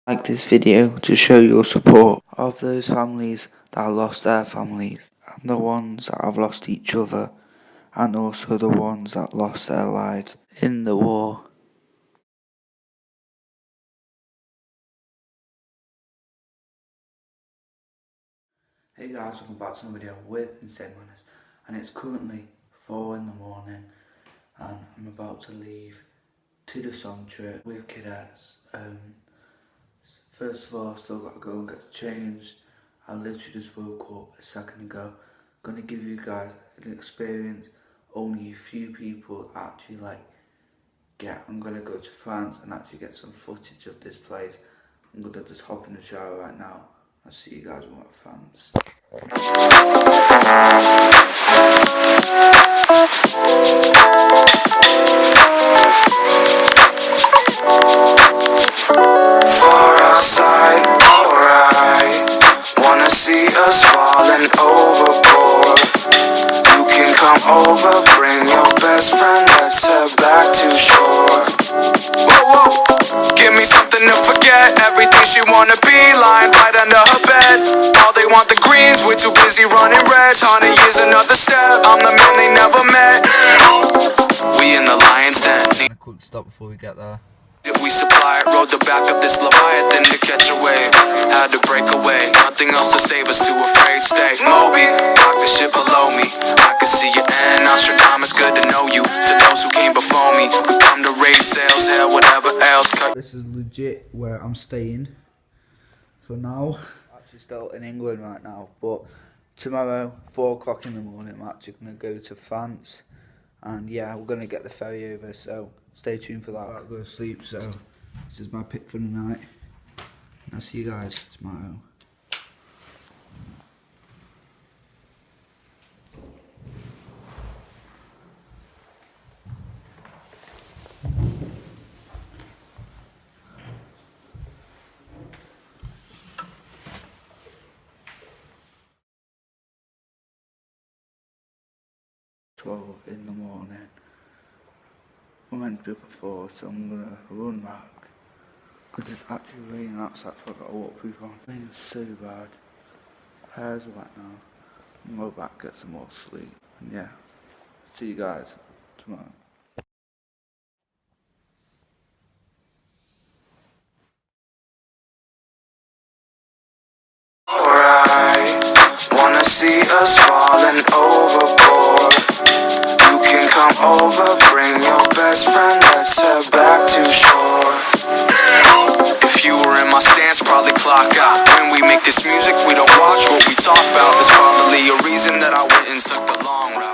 Like this video to show your support of those families that lost their families, and the ones that have lost each other, and also the ones that lost their lives in the war. Hey guys, welcome back to another video with Insane Manners, and it's currently 4 in the morning and I'm about to leave to the song trip with cadets. First of all, I still got to go and get changed. I literally just woke up a second ago. I'm going to give you guys an experience only a few people actually get. I'm going to go to France and actually get some footage of this place. I'm going to just hop in the shower right now. I'll see you guys when we're at France. Far outside, alright. Wanna see us falling overboard. You can come over, bring your best friend. Let's head back to shore. Whoa, whoa, give me something to forget. Everything she wanna be, lying right under her bed. All they want the greens, we're too busy running reds. Honey, here's another step, I'm the man they never met. We in the lion's den. A quick stop before we get there. We supply it, rode the back of this Leviathan to catch a wave. Had to break away, nothing else to save us, too afraid, stay Moby, rock the shit below me. I can see your end, Nostradamus, good to know you. To those who came before me, who come to raise sails, hell, whatever else. This is legit where I'm staying for now. Actually still in England right now, but tomorrow, 4 o'clock in the morning, I'm actually going to go to France. And yeah, we're going to get the ferry over, so stay tuned for that. I'll go to sleep, so this is my pick for the night. And I'll see you guys tomorrow. In the morning. We're meant to be up at 4, so I'm gonna run back because it's actually raining outside, so I've got a waterproof on. Rain's so bad, hair's wet now. I'm gonna go back, get some more sleep, and yeah, see you guys tomorrow. Alright, wanna see us falling overboard. You can come over, bring your best friend, let's head back to shore. If you were in my stance, probably clock out. When we make this music, we don't watch what we talk about. There's probably a reason that I went and took the long route.